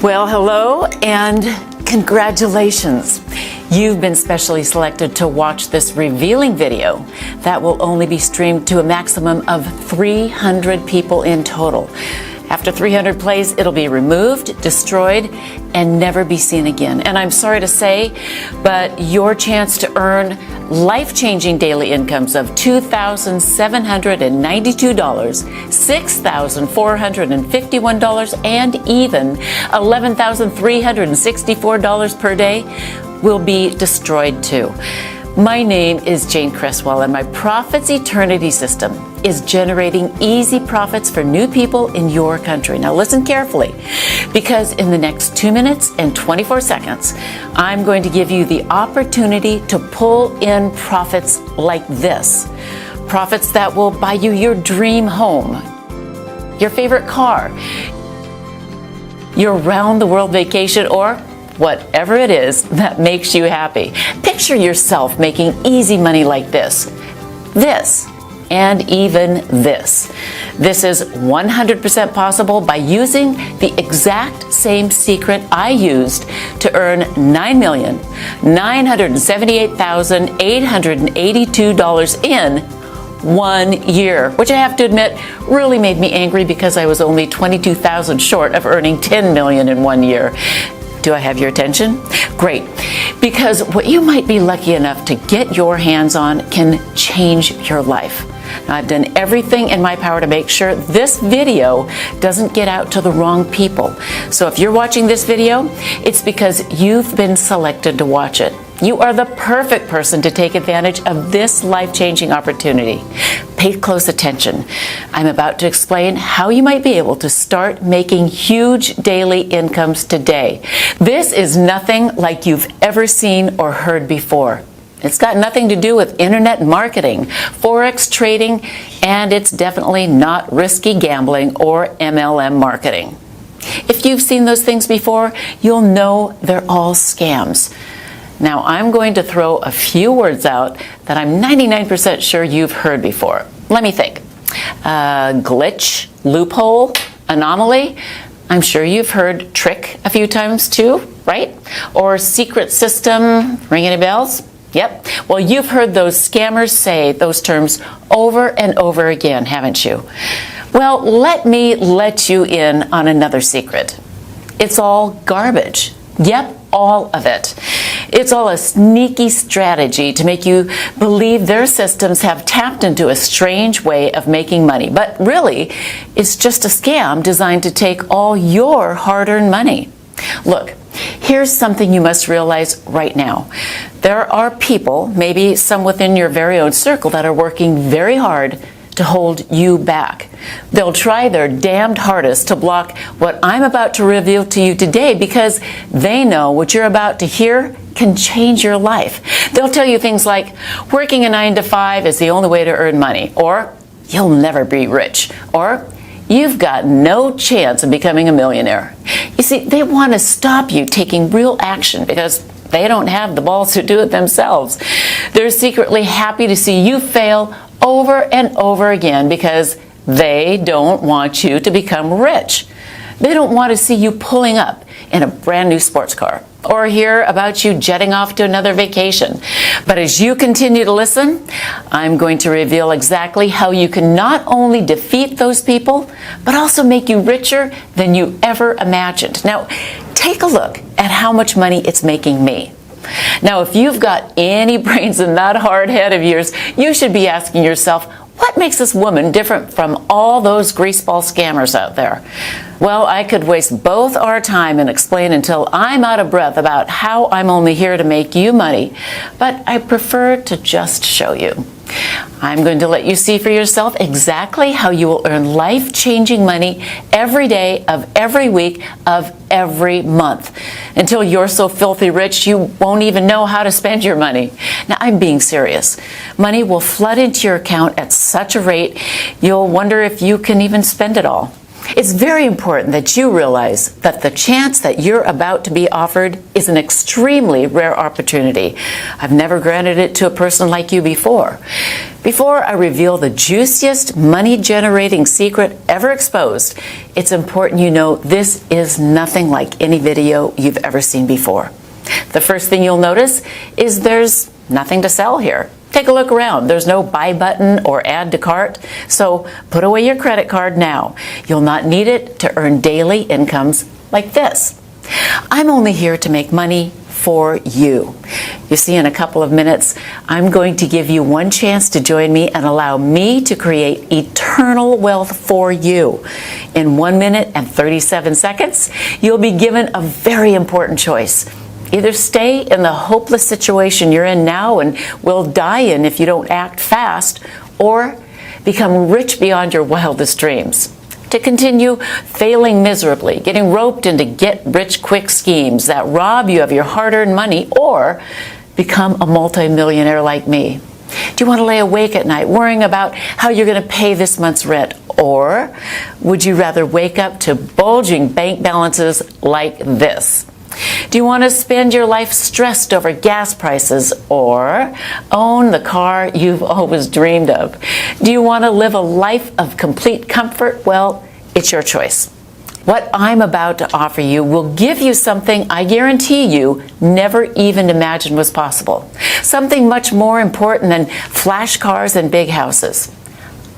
Well, hello and congratulations. You've been specially selected to watch this revealing video that will only be streamed to a maximum of 300 people in total. After 300 plays, it'll be removed, destroyed, and never be seen again. And I'm sorry to say, but your chance to earn life-changing daily incomes of $2,792, $6,451, and even $11,364 per day will be destroyed too. My name is Jane Cresswell, and my Profits Eternity system is generating easy profits for new people in your country. Now listen carefully, because in the next 2 minutes and 24 seconds, I'm going to give you the opportunity to pull in profits like this. Profits that will buy you your dream home, your favorite car, your round-the-world vacation, or whatever it is that makes you happy. Picture yourself making easy money like this, and even this. This is 100% possible by using the exact same secret I used to earn $9,978,882 in 1 year, which I have to admit really made me angry because I was only 22,000 short of earning 10 million in 1 year. Do I have your attention? Great, because what you might be lucky enough to get your hands on can change your life. Now, I've done everything in my power to make sure this video doesn't get out to the wrong people. So if you're watching this video, it's because you've been selected to watch it. You are the perfect person to take advantage of this life-changing opportunity. Pay close attention. I'm about to explain how you might be able to start making huge daily incomes today. This is nothing like you've ever seen or heard before. It's got nothing to do with internet marketing, forex trading, and it's definitely not risky gambling or MLM marketing. If you've seen those things before, you'll know they're all scams. Now, I'm going to throw a few words out that I'm 99% sure you've heard before. Let me think. Glitch, loophole, anomaly. I'm sure you've heard trick a few times too, right? Or secret system, ring any bells? Yep. Well, you've heard those scammers say those terms over and over again, haven't you? Well, let me let you in on another secret. It's all garbage. Yep, all of it. It's all a sneaky strategy to make you believe their systems have tapped into a strange way of making money. But really, it's just a scam designed to take all your hard-earned money. Look, here's something you must realize right now. There are people, maybe some within your very own circle, that are working very hard to hold you back. They'll try their damned hardest to block what I'm about to reveal to you today because they know what you're about to hear can change your life. They'll tell you things like, working a 9-to-5 is the only way to earn money, or you'll never be rich, or you've got no chance of becoming a millionaire. You see, they want to stop you taking real action because they don't have the balls to do it themselves. They're secretly happy to see you fail over and over again because they don't want you to become rich. They don't want to see you pulling up in a brand new sports car or hear about you jetting off to another vacation. But as you continue to listen, I'm going to reveal exactly how you can not only defeat those people, but also make you richer than you ever imagined. Now, take a look at how much money it's making me. Now, if you've got any brains in that hard head of yours, you should be asking yourself, what makes this woman different from all those greaseball scammers out there? Well, I could waste both our time and explain until I'm out of breath about how I'm only here to make you money, but I prefer to just show you. I'm going to let you see for yourself exactly how you will earn life-changing money every day of every week of every month until you're so filthy rich you won't even know how to spend your money. Now, I'm being serious. Money will flood into your account at such a rate you'll wonder if you can even spend it all. It's very important that you realize that the chance that you're about to be offered is an extremely rare opportunity. I've never granted it to a person like you before. Before I reveal the juiciest money-generating secret ever exposed, it's important you know this is nothing like any video you've ever seen before. The first thing you'll notice is there's nothing to sell here. Take a look around. There's no buy button or add to cart, so put away your credit card now. You'll not need it to earn daily incomes like this. I'm only here to make money for you. You see, in a couple of minutes, I'm going to give you one chance to join me and allow me to create eternal wealth for you. In 1 minute and 37 seconds, you'll be given a very important choice. Either stay in the hopeless situation you're in now and will die in if you don't act fast, or become rich beyond your wildest dreams. To continue failing miserably, getting roped into get-rich-quick schemes that rob you of your hard-earned money, or become a multimillionaire like me. Do you want to lay awake at night worrying about how you're going to pay this month's rent? Or would you rather wake up to bulging bank balances like this? Do you want to spend your life stressed over gas prices, or own the car you've always dreamed of? Do you want to live a life of complete comfort? Well, it's your choice. What I'm about to offer you will give you something I guarantee you never even imagined was possible. Something much more important than flash cars and big houses.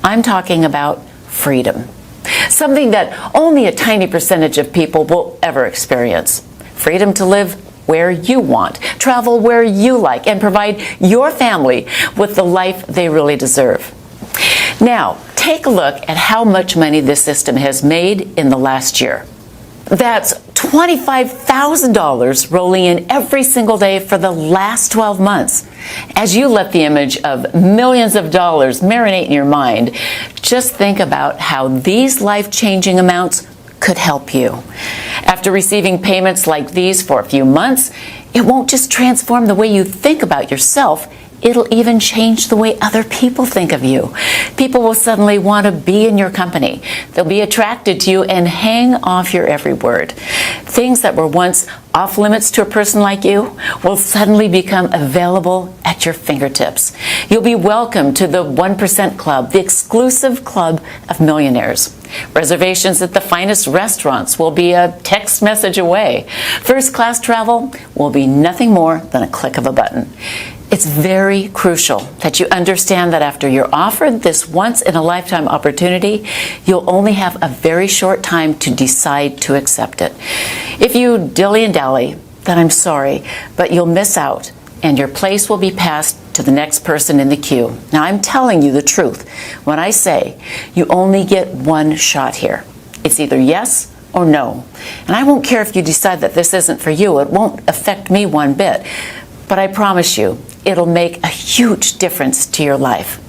I'm talking about freedom. Something that only a tiny percentage of people will ever experience. Freedom to live where you want, travel where you like, and provide your family with the life they really deserve. Now, take a look at how much money this system has made in the last year. That's $25,000 rolling in every single day for the last 12 months. As you let the image of millions of dollars marinate in your mind, just think about how these life-changing amounts could help you. After receiving payments like these for a few months, it won't just transform the way you think about yourself, it'll even change the way other people think of you. People will suddenly want to be in your company. They'll be attracted to you and hang off your every word. Things that were once off limits to a person like you will suddenly become available at your fingertips. You'll be welcome to the 1% Club, the exclusive club of millionaires. Reservations at the finest restaurants will be a text message away. First-class travel will be nothing more than a click of a button. It's very crucial that you understand that after you're offered this once-in-a-lifetime opportunity, you'll only have a very short time to decide to accept it. If you dilly and dally, then I'm sorry, but you'll miss out, and your place will be passed to the next person in the queue. Now, I'm telling you the truth when I say you only get one shot here. It's either yes or no. And I won't care if you decide that this isn't for you. It won't affect me one bit. But I promise you, it'll make a huge difference to your life.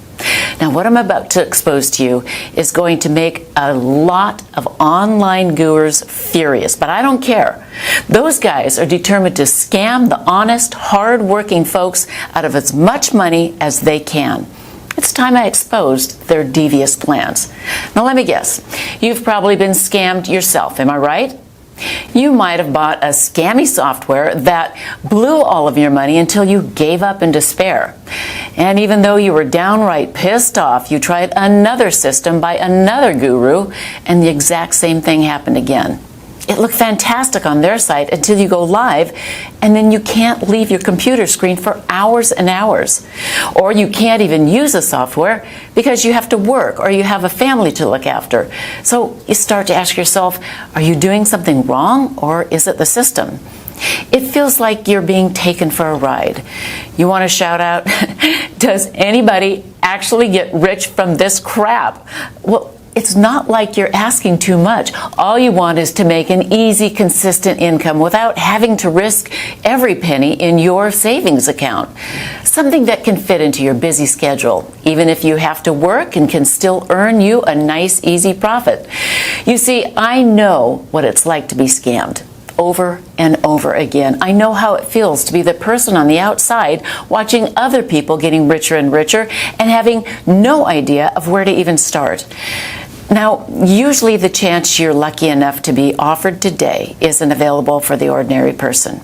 Now, what I'm about to expose to you is going to make a lot of online gurus furious, but I don't care. Those guys are determined to scam the honest, hard-working folks out of as much money as they can. It's time I exposed their devious plans. Now, let me guess. You've probably been scammed yourself, am I right? You might have bought a scammy software that blew all of your money until you gave up in despair. And even though you were downright pissed off, you tried another system by another guru, and the exact same thing happened again. It looked fantastic on their site until you go live, and then you can't leave your computer screen for hours and hours. Or you can't even use the software because you have to work or you have a family to look after. So you start to ask yourself, are you doing something wrong, or is it the system? It feels like you're being taken for a ride. You want to shout out, does anybody actually get rich from this crap? Well, it's not like you're asking too much. All you want is to make an easy, consistent income without having to risk every penny in your savings account. Something that can fit into your busy schedule, even if you have to work and can still earn you a nice, easy profit. You see, I know what it's like to be scammed. Over and over again. I know how it feels to be the person on the outside watching other people getting richer and richer and having no idea of where to even start. Now, usually the chance you're lucky enough to be offered today isn't available for the ordinary person.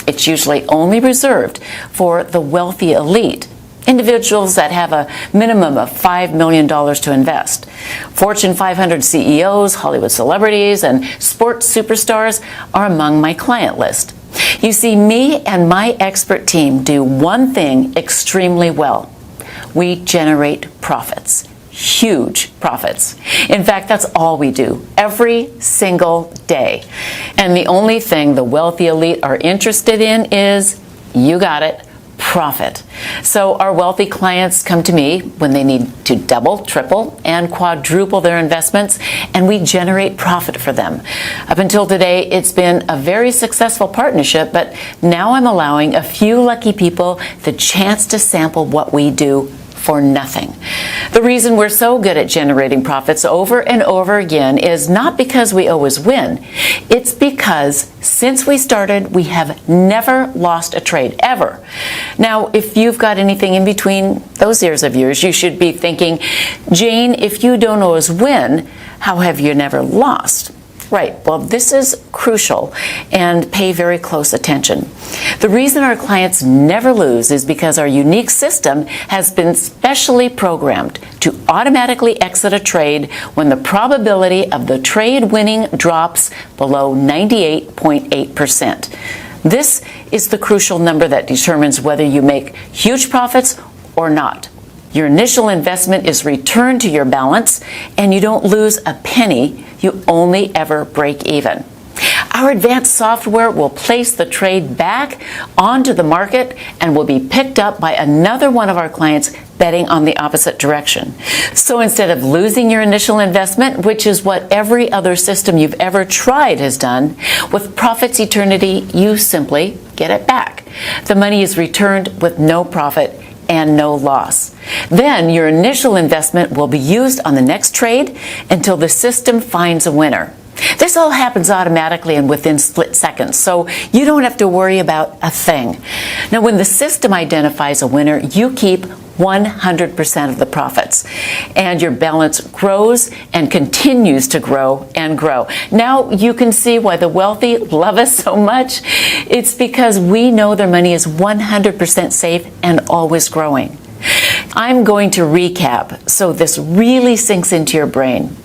It's usually only reserved for the wealthy elite, individuals that have a minimum of $5 million to invest. Fortune 500 CEOs, Hollywood celebrities, and sports superstars are among my client list. You see, me and my expert team do one thing extremely well. We generate profits. Huge profits. In fact, that's all we do every single day. And the only thing the wealthy elite are interested in is, you got it, profit. So our wealthy clients come to me when they need to double, triple, and quadruple their investments, and we generate profit for them. Up until today, it's been a very successful partnership, but now I'm allowing a few lucky people the chance to sample what we do for nothing. The reason we're so good at generating profits over and over again is not because we always win. It's because since we started, we have never lost a trade, ever. Now, if you've got anything in between those ears of yours, you should be thinking, Jane, if you don't always win, how have you never lost? Right, well, this is crucial, and pay very close attention. The reason our clients never lose is because our unique system has been specially programmed to automatically exit a trade when the probability of the trade winning drops below 98.8%. This is the crucial number that determines whether you make huge profits or not. Your initial investment is returned to your balance, and you don't lose a penny. You only ever break even. Our advanced software will place the trade back onto the market and will be picked up by another one of our clients betting on the opposite direction. So instead of losing your initial investment, which is what every other system you've ever tried has done, with Profits Eternity, you simply get it back. The money is returned with no profit and no loss. Then your initial investment will be used on the next trade until the system finds a winner. This all happens automatically and within split seconds, so you don't have to worry about a thing. Now, when the system identifies a winner, you keep 100% of the profits, and your balance grows and continues to grow and grow. Now you can see why the wealthy love us so much. It's because we know their money is 100% safe and always growing. I'm going to recap so this really sinks into your brain.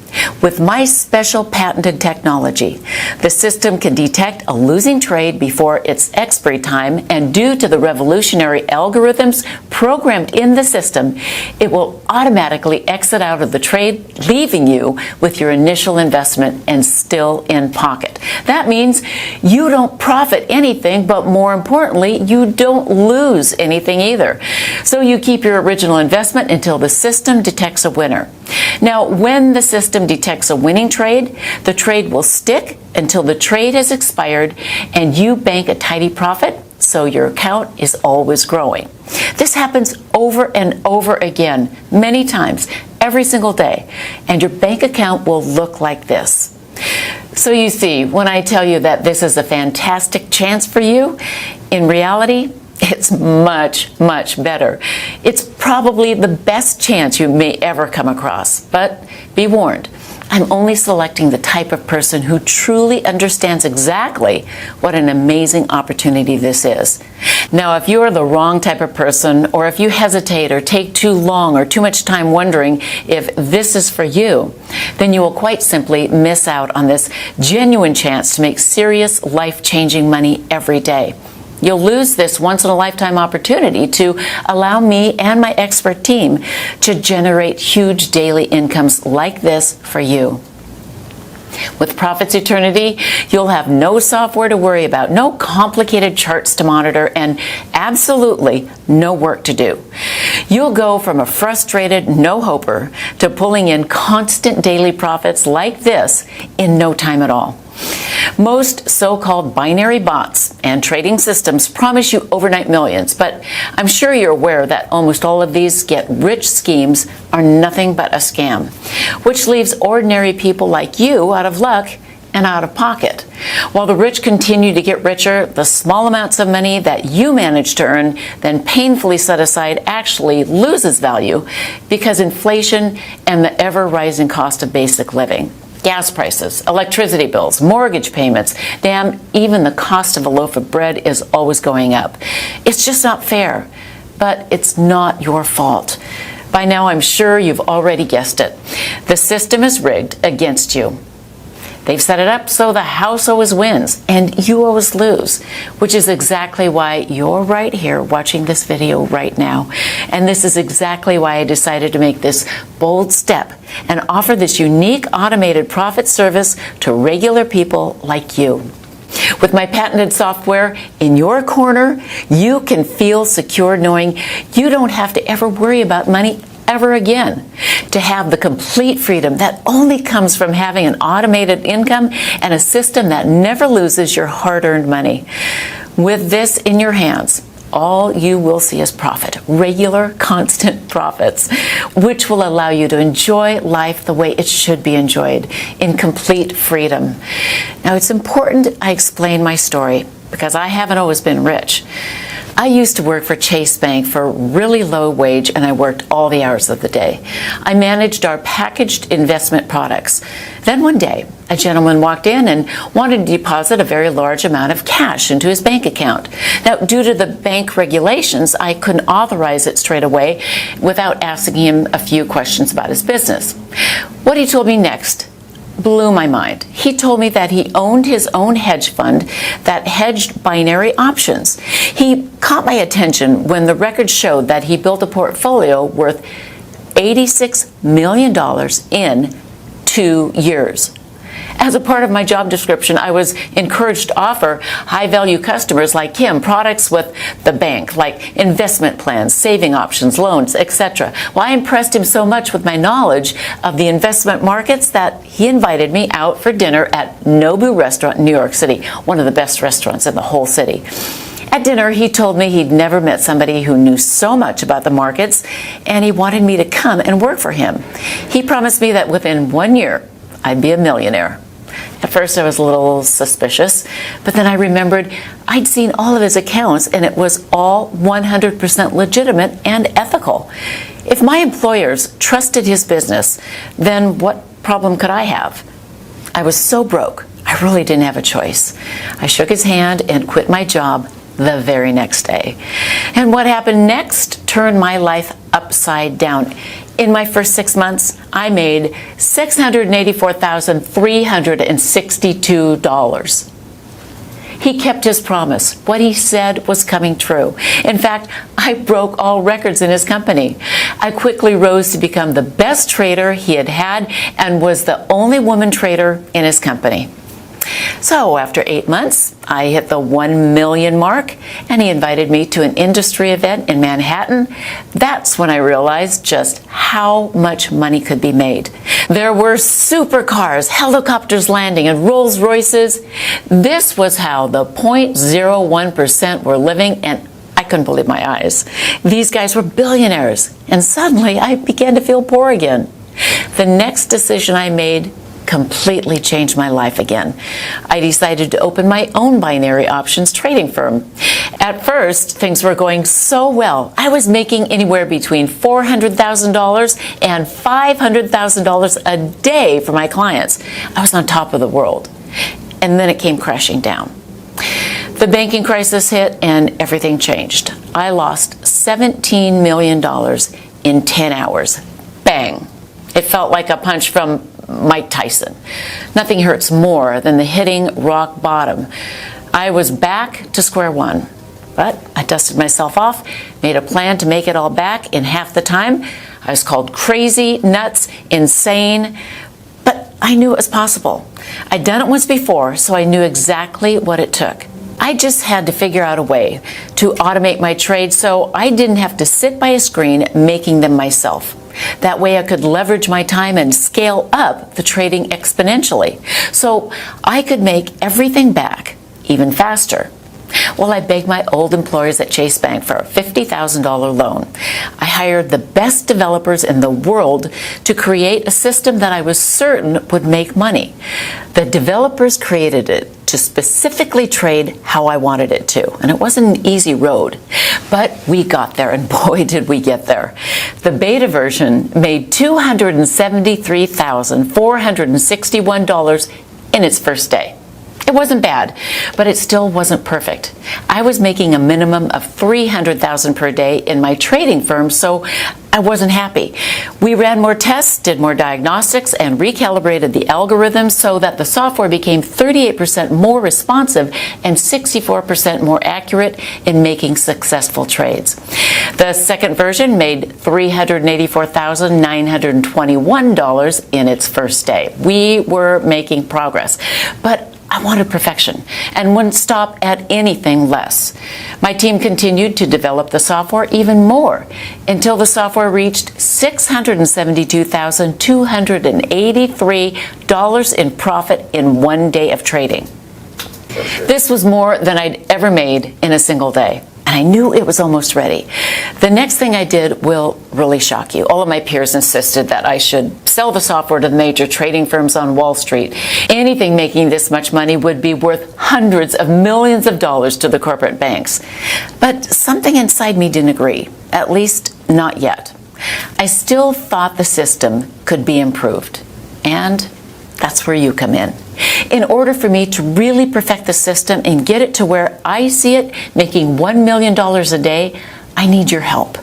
With my special patented technology, the system can detect a losing trade before its expiry time, and due to the revolutionary algorithms programmed in the system, it will automatically exit out of the trade, leaving you with your initial investment and still in pocket. That means you don't profit anything, but more importantly, you don't lose anything either. So you keep your original investment until the system detects a winner. Now, when the system detects a winning trade, the trade will stick until the trade has expired and you bank a tidy profit, so your account is always growing. This happens over and over again, many times, every single day, and your bank account will look like this. So you see, when I tell you that this is a fantastic chance for you, in reality, it's much, much better. It's probably the best chance you may ever come across. But be warned, I'm only selecting the type of person who truly understands exactly what an amazing opportunity this is. Now, if you are the wrong type of person, or if you hesitate or take too long or too much time wondering if this is for you, then you will quite simply miss out on this genuine chance to make serious, life-changing money every day. You'll lose this once-in-a-lifetime opportunity to allow me and my expert team to generate huge daily incomes like this for you. With Profits Eternity, you'll have no software to worry about, no complicated charts to monitor, and absolutely no work to do. You'll go from a frustrated no-hoper to pulling in constant daily profits like this in no time at all. Most so-called binary bots and trading systems promise you overnight millions, but I'm sure you're aware that almost all of these get-rich schemes are nothing but a scam, which leaves ordinary people like you out of luck and out of pocket. While the rich continue to get richer, the small amounts of money that you manage to earn, then painfully set aside, actually loses value because inflation and the ever-rising cost of basic living. Gas prices, electricity bills, mortgage payments, damn, even the cost of a loaf of bread is always going up. It's just not fair, but it's not your fault. By now, I'm sure you've already guessed it. The system is rigged against you. They've set it up so the house always wins and you always lose, which is exactly why you're right here watching this video right now. And this is exactly why I decided to make this bold step and offer this unique automated profit service to regular people like you. With my patented software in your corner, you can feel secure knowing you don't have to ever worry about money ever again. To have the complete freedom that only comes from having an automated income and a system that never loses your hard-earned money. With this in your hands, all you will see is profit, regular, constant profits, which will allow you to enjoy life the way it should be enjoyed, in complete freedom. Now, it's important I explain my story because I haven't always been rich. I used to work for Chase Bank for a really low wage, and I worked all the hours of the day. I managed our packaged investment products. Then one day, a gentleman walked in and wanted to deposit a very large amount of cash into his bank account. Now, due to the bank regulations, I couldn't authorize it straight away without asking him a few questions about his business. What he told me next blew my mind. He told me that he owned his own hedge fund that hedged binary options. He caught my attention when the records showed that he built a portfolio worth $86 million in 2 years. As a part of my job description, I was encouraged to offer high-value customers like him products with the bank, like investment plans, saving options, loans, etc. Well, I impressed him so much with my knowledge of the investment markets that he invited me out for dinner at Nobu Restaurant in New York City, one of the best restaurants in the whole city. At dinner, he told me he'd never met somebody who knew so much about the markets, and he wanted me to come and work for him. He promised me that within 1 year, I'd be a millionaire. At first I was a little suspicious, but then I remembered I'd seen all of his accounts and it was all 100% legitimate and ethical. If my employers trusted his business, then what problem could I have? I was so broke, I really didn't have a choice. I shook his hand and quit my job the very next day. And what happened next turned my life upside down. In my first 6 months, I made $684,362. He kept his promise. What he said was coming true. In fact, I broke all records in his company. I quickly rose to become the best trader he had had and was the only woman trader in his company. So after 8 months, I hit the 1 million mark, and he invited me to an industry event in Manhattan. That's when I realized just how much money could be made. There were supercars, helicopters landing, and Rolls Royces. This was how the 0.01% were living, and I couldn't believe my eyes. These guys were billionaires, and suddenly I began to feel poor again. The next decision I made completely changed my life again. I decided to open my own binary options trading firm. At first, things were going so well. I was making anywhere between $400,000 and $500,000 a day for my clients. I was on top of the world. And then it came crashing down. The banking crisis hit and everything changed. I lost $17 million in 10 hours. Bang. It felt like a punch from Mike Tyson. Nothing hurts more than the hitting rock bottom. I was back to square one, but I dusted myself off, made a plan to make it all back in half the time. I was called crazy, nuts, insane, but I knew it was possible. I'd done it once before, so I knew exactly what it took. I just had to figure out a way to automate my trade so I didn't have to sit by a screen making them myself. That way I could leverage my time and scale up the trading exponentially, so I could make everything back even faster. Well, I begged my old employers at Chase Bank for a $50,000 loan. I hired the best developers in the world to create a system that I was certain would make money. The developers created it to specifically trade how I wanted it to. And it wasn't an easy road, but we got there, and boy, did we get there. The beta version made $273,461 in its first day. It wasn't bad, but it still wasn't perfect. I was making a minimum of $300,000 per day in my trading firm, so I wasn't happy. We ran more tests, did more diagnostics, and recalibrated the algorithms so that the software became 38% more responsive and 64% more accurate in making successful trades. The second version made $384,921 in its first day. We were making progress, but I wanted perfection and wouldn't stop at anything less. My team continued to develop the software even more until the software reached $672,283 in profit in one day of trading. This was more than I'd ever made in a single day, and I knew it was almost ready. The next thing I did will really shock you. All of my peers insisted that I should sell the software to the major trading firms on Wall Street. Anything making this much money would be worth hundreds of millions of dollars to the corporate banks. But something inside me didn't agree, at least not yet. I still thought the system could be improved, and that's where you come in. In order for me to really perfect the system and get it to where I see it making $1 million a day, I need your help.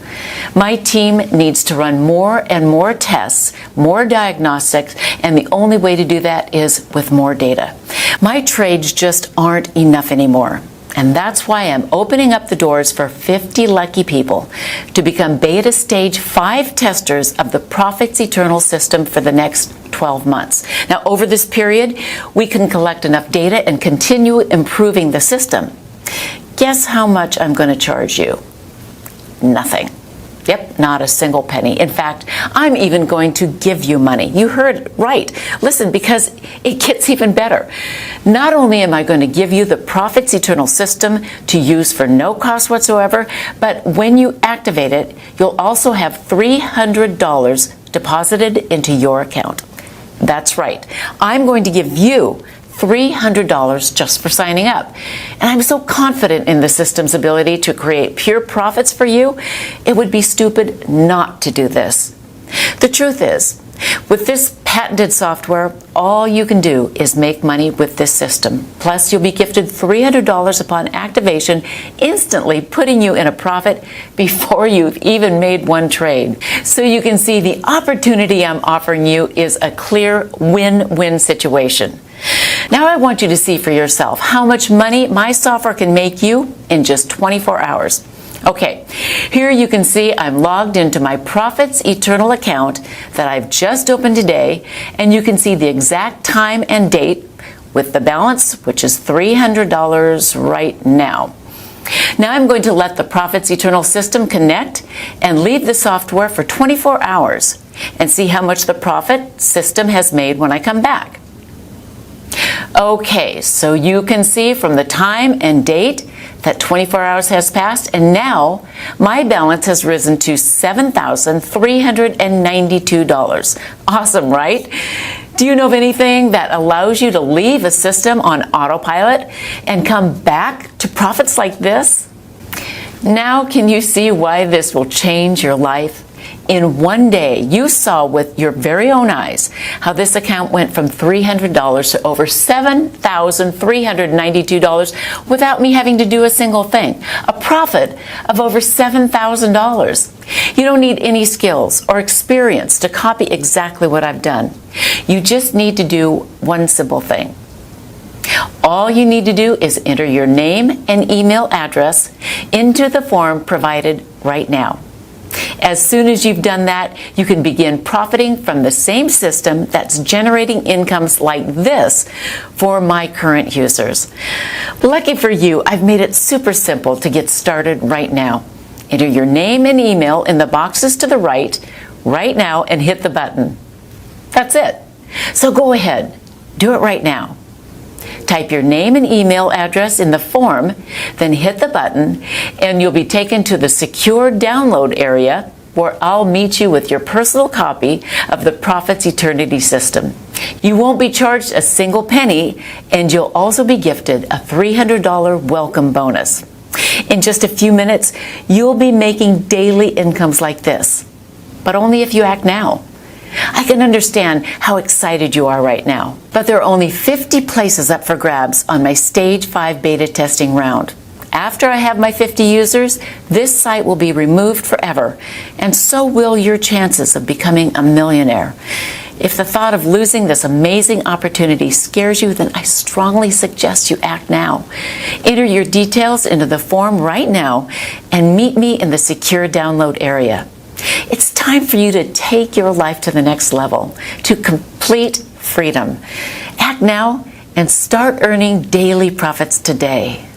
My team needs to run more and more tests, more diagnostics, and the only way to do that is with more data. My trades just aren't enough anymore. And that's why I'm opening up the doors for 50 lucky people to become beta stage 5 testers of the Profits Eternal system for the next 12 months. Now, over this period, we can collect enough data and continue improving the system. Guess how much I'm going to charge you? Nothing. Yep, not a single penny. In fact, I'm even going to give you money. You heard right. Listen, because it gets even better. Not only am I going to give you the Profits Eternal system to use for no cost whatsoever, but when you activate it, you'll also have $300 deposited into your account. That's right. I'm going to give you $300 just for signing up. And I'm so confident in the system's ability to create pure profits for you, it would be stupid not to do this. The truth is, with this patented software, all you can do is make money with this system. Plus, you'll be gifted $300 upon activation, instantly putting you in a profit before you've even made one trade. So you can see the opportunity I'm offering you is a clear win-win situation. Now I want you to see for yourself how much money my software can make you in just 24 hours. Okay, here you can see I'm logged into my Profits Eternal account that I've just opened today, and you can see the exact time and date with the balance, which is $300 right now. Now I'm going to let the Profits Eternal system connect and leave the software for 24 hours and see how much the profit system has made when I come back. Okay, so you can see from the time and date that 24 hours has passed, and now my balance has risen to $7,392. Awesome, right? Do you know of anything that allows you to leave a system on autopilot and come back to profits like this? Now can you see why this will change your life? In one day, you saw with your very own eyes how this account went from $300 to over $7,392 without me having to do a single thing. A profit of over $7,000. You don't need any skills or experience to copy exactly what I've done. You just need to do one simple thing. All you need to do is enter your name and email address into the form provided right now. As soon as you've done that, you can begin profiting from the same system that's generating incomes like this for my current users. Lucky for you, I've made it super simple to get started right now. Enter your name and email in the boxes to the right now, and hit the button. That's it. So go ahead, do it right now. Type your name and email address in the form, then hit the button, and you'll be taken to the secure download area where I'll meet you with your personal copy of the Profits Eternity system. You won't be charged a single penny, and you'll also be gifted a $300 welcome bonus. In just a few minutes, you'll be making daily incomes like this, but only if you act now. I can understand how excited you are right now, but there are only 50 places up for grabs on my Stage 5 beta testing round. After I have my 50 users, this site will be removed forever, and so will your chances of becoming a millionaire. If the thought of losing this amazing opportunity scares you, then I strongly suggest you act now. Enter your details into the form right now and meet me in the secure download area. It's time for you to take your life to the next level, to complete freedom. Act now and start earning daily profits today.